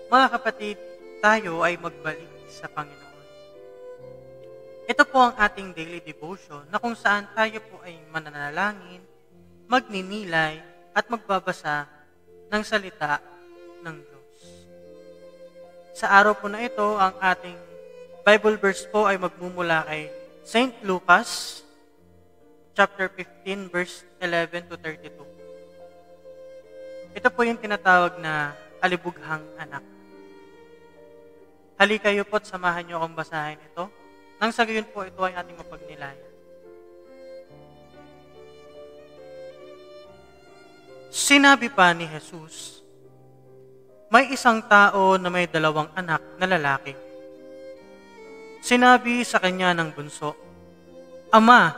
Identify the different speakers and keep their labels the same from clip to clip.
Speaker 1: Mga kapatid, tayo ay magbalik sa Panginoon. Ito po ang ating daily devotion na kung saan tayo po ay mananalangin, magninilay at magbabasa ng salita ng Diyos. Sa araw po na ito, ang ating Bible verse po ay magmumula kay St. Lucas, chapter 15, verse 11 to 32. Ito po yung tinatawag na alibughang anak. Halika kayo po't samahan niyo akong basahin ito. Nang sa gayon po, ito ay ating mapagnilayan. Sinabi pa ni Jesus, may isang tao na may 2 anak na lalaki. Sinabi sa kanya ng bunso, Ama,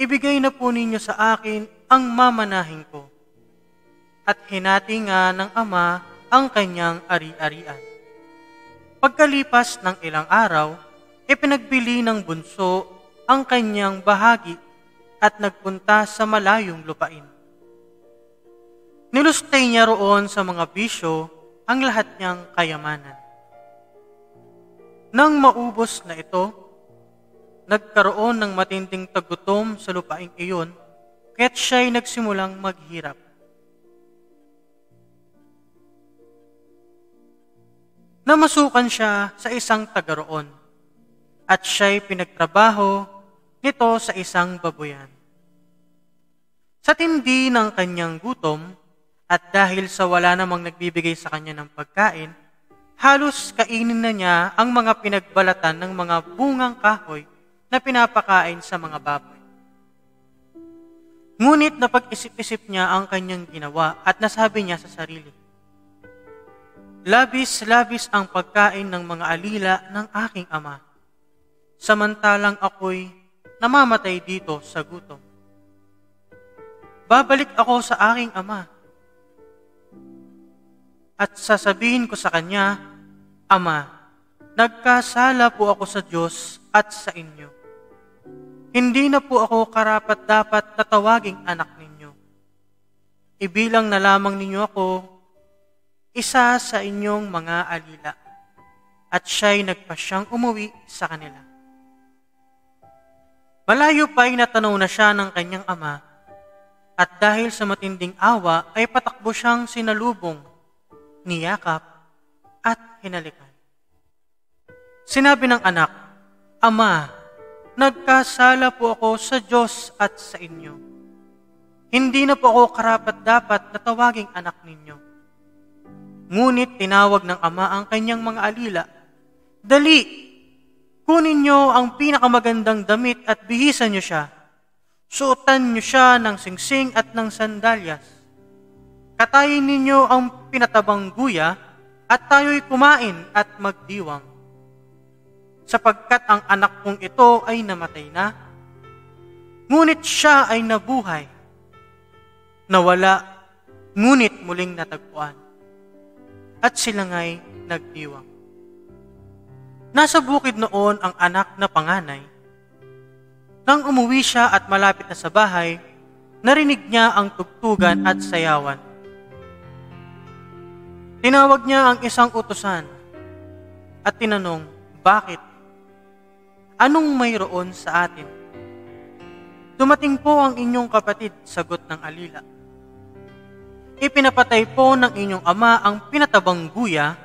Speaker 1: ibigay na po ninyo sa akin ang mamanahin ko. At hinati nga ng ama ang kanyang ari-arian. Pagkalipas ng ilang araw, ipinagbili ng bunso ang kanyang bahagi at nagpunta sa malayong lupain. Nilustay niya roon sa mga bisyo ang lahat niyang kayamanan. Nang maubos na ito, nagkaroon ng matinding tagutom sa lupaing iyon, kaya't siya'y nagsimulang maghirap. Namasukan siya sa isang taga roon, at siya'y pinagtrabaho nito sa isang babuyan. Sa tindi ng kanyang gutom, at dahil sa wala namang nagbibigay sa kanya ng pagkain, halos kainin na niya ang mga pinagbalatan ng mga bungang kahoy na pinapakain sa mga baboy. Ngunit napag-isip-isip niya ang kanyang ginawa at nasabi niya sa sarili, labis-labis ang pagkain ng mga alila ng aking ama, samantalang ako'y namamatay dito sa gutom. Babalik ako sa aking ama at sasabihin ko sa kanya, Ama, nagkasala po ako sa Diyos at sa inyo. Hindi na po ako karapat-dapat na tawaging anak ninyo. Ibilang na lamang ninyo ako isa sa inyong mga alila, at siya'y nagpasyang umuwi sa kanila. Malayo pa'y natanaw na siya ng kanyang ama, at dahil sa matinding awa ay patakbo siyang sinalubong, niyakap, at hinalikan. Sinabi ng anak, Ama, nagkasala po ako sa Diyos at sa inyo. Hindi na po ako karapat-dapat na tawaging anak ninyo. Ngunit tinawag ng ama ang kanyang mga alila, Dali, kunin niyo ang pinakamagandang damit at bihisan niyo siya. Suotan niyo siya ng singsing at ng sandalyas. Katayin ninyo ang pinatabang guya at tayo'y kumain at magdiwang. Sapagkat ang anak kong ito ay namatay na, ngunit siya ay nabuhay. Nawala, ngunit muling natagpuan. At sila nga'y nagdiwang. Nasa bukid noon ang anak na panganay. Nang umuwi siya at malapit na sa bahay, narinig niya ang tugtugan at sayawan. Tinawag niya ang isang utusan at tinanong, Bakit? Anong mayroon sa atin? Dumating po ang inyong kapatid, sagot ng alila. Ipinapatay po ng inyong ama ang pinatabang guya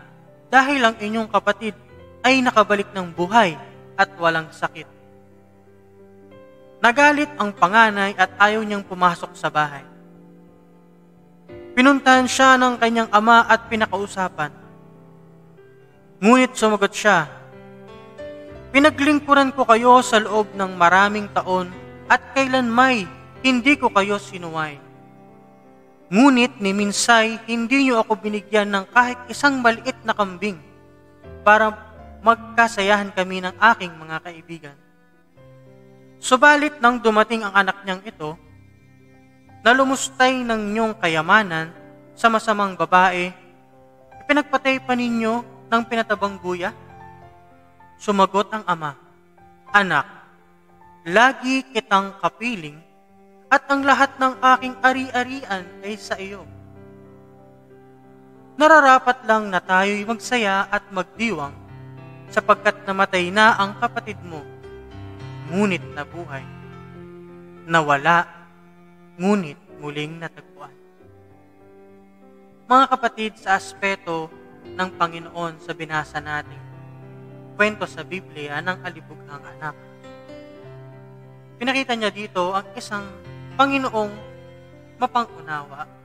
Speaker 1: dahil ang inyong kapatid ay nakabalik ng buhay at walang sakit. Nagalit ang panganay at ayaw niyang pumasok sa bahay. Pinuntahan siya ng kanyang ama at pinakausapan. Ngunit sumagot siya, Pinaglingkuran ko kayo sa loob ng maraming taon at kailanmay hindi ko kayo sinuway. Ngunit ni minsay, hindi niyo ako binigyan ng kahit isang maliit na kambing para magkasayahan kami ng aking mga kaibigan. Subalit nang dumating ang anak niyang ito, na lumustay ng inyong kayamanan sa masamang babae, ipinagpatay pa ninyo ng pinatabang guya? Sumagot ang ama, Anak, lagi kitang kapiling at ang lahat ng aking ari-arian ay sa iyo. nararapat lang na tayo'y magsaya at magdiwang sapagkat namatay na ang kapatid mo, ngunit nabuhay. Nawala, ngunit muling natagpuan. Mga kapatid, sa aspeto ng Panginoon sa binasa natin, kwento sa Biblia ng alibughang anak. Pinakita niya dito ang isang Panginoong mapang-unawa,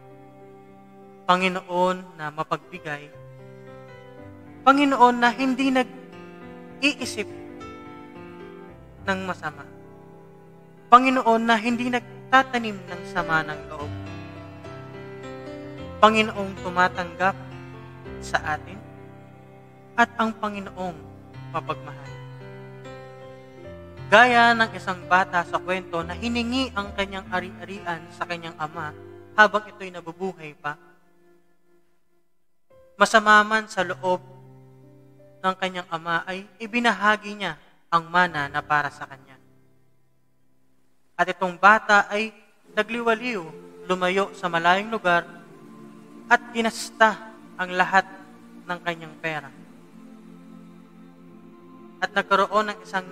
Speaker 1: Panginoon na mapagbigay, Panginoon na hindi nag-iisip ng masama, Panginoon na hindi nagtatanim ng sama ng loob, Panginoong tumatanggap sa atin, at ang Panginoong mapagmahal. Gaya ng isang bata sa kwento na hiningi ang kanyang ari-arian sa kanyang ama habang ito'y nabubuhay pa, masama man sa loob ng kanyang ama ay ibinahagi niya ang mana na para sa kanya. At itong bata ay nagliwaliw, lumayo sa malayong lugar at ginasta ang lahat ng kanyang pera. At nagkaroon ng isang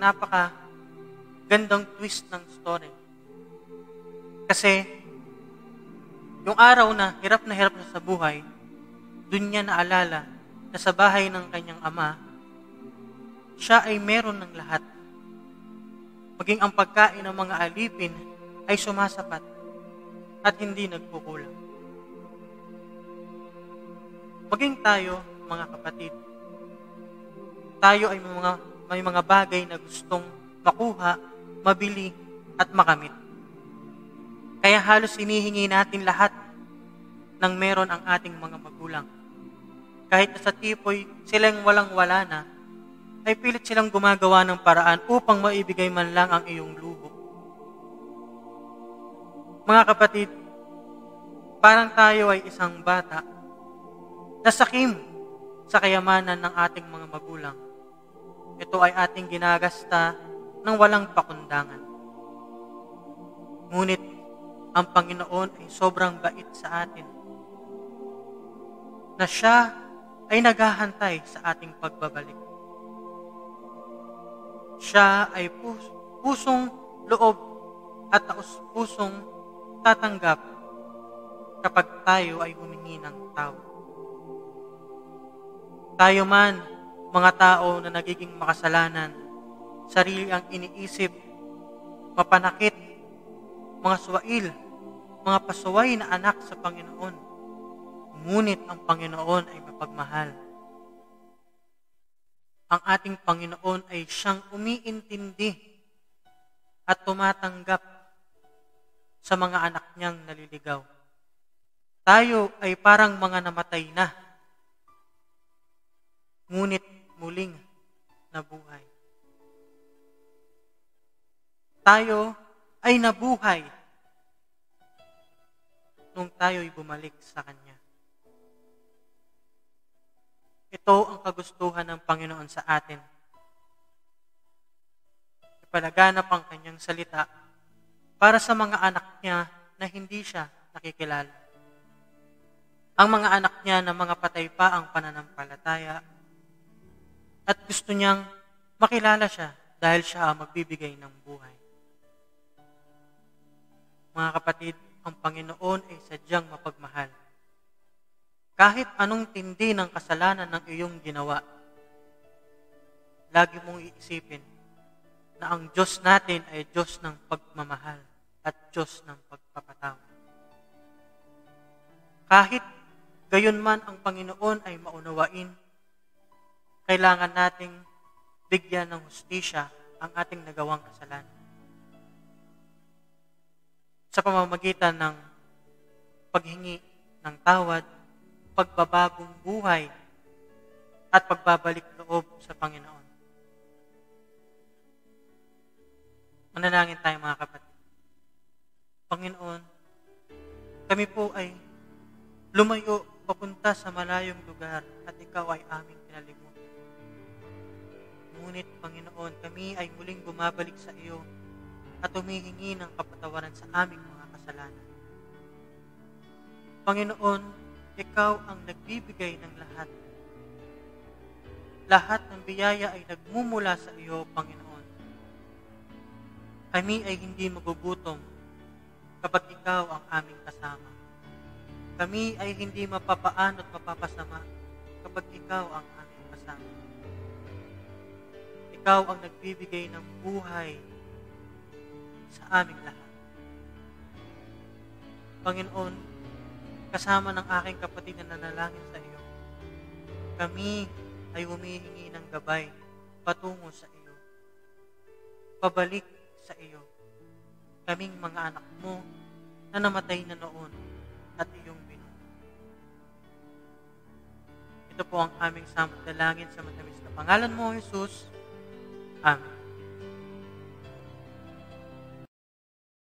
Speaker 1: gandang twist ng story. Kasi, yung araw na hirap na sa buhay, dun niya naalala na sa bahay ng kanyang ama, siya ay meron ng lahat. Maging ang pagkain ng mga alipin ay sumasapat at hindi nagkukulang. Maging tayo, mga kapatid, tayo ay may mga bagay na gustong makuha, mabili, at makamit. Kaya halos hinihingi natin lahat ng meron ang ating mga magulang. Kahit na sa tipoy silang walang-wala na, ay pilit silang gumagawa ng paraan upang maibigay man lang ang iyong luho. Mga kapatid, parang tayo ay isang bata na sakim sa kayamanan ng ating mga magulang. Ito ay ating ginagasta ng walang pakundangan. Ngunit, ang Panginoon ay sobrang bait sa atin na siya ay naghahantay sa ating pagbabalik. Siya ay pusong loob at taos-pusong tatanggap kapag tayo ay humingi ng tawad. Tayo man, mga tao na nagiging makasalanan, sarili ang iniisip, mapanakit, mga suwail, mga pasuway na anak sa Panginoon. Ngunit ang Panginoon ay mapagmahal. Ang ating Panginoon ay siyang umiintindi at tumatanggap sa mga anak niyang naliligaw. Tayo ay parang mga namatay na, ngunit muling nabuhay. Tayo ay nabuhay nung tayo'y bumalik sa Kanya. Ito ang kagustuhan ng Panginoon sa atin. Ipalaganap ang Kanyang salita para sa mga anak niya na hindi siya nakikilala. Ang mga anak niya na mga patay pa ang pananampalataya at gusto niyang makilala siya dahil siya ang magbibigay ng buhay. Mga kapatid, ang Panginoon ay sadyang mapagmahal. Kahit anong tindi ng kasalanan ng iyong ginawa, lagi mong iisipin na ang Diyos natin ay Diyos ng pagmamahal at Diyos ng pagpapatawad. Kahit gayon man ang Panginoon ay maunawain, kailangan nating bigyan ng hustisya ang ating nagawang kasalanan. Sa pamamagitan ng paghingi ng tawad, pagbabagong buhay, at pagbabalik loob sa Panginoon. Manalangin tayo mga kapatid. Panginoon, kami po ay lumayo papunta sa malayong lugar at Ikaw ay aming kinalimutan. Ngunit, Panginoon, kami ay muling bumabalik sa iyo at humihingi ng kapatawaran sa aming mga kasalanan. Panginoon, Ikaw ang nagbibigay ng lahat. Lahat ng biyaya ay nagmumula sa iyo, Panginoon. Kami ay hindi magugutom kapag ikaw ang aming kasama. Kami ay hindi mapapaan at mapapasama kapag ikaw ang aming kasama. Ikaw ang nagbibigay ng buhay sa aming lahat. Panginoon, kasama ng aking kapatid na nanalangin sa iyo, kami ay humihingi ng gabay patungo sa iyo. Pabalik sa iyo. Kaming mga anak mo na namatay na noon at iyong binuhay. Ito po ang aming samot dalangin sa matamis na pangalan mo, Jesus. Amen.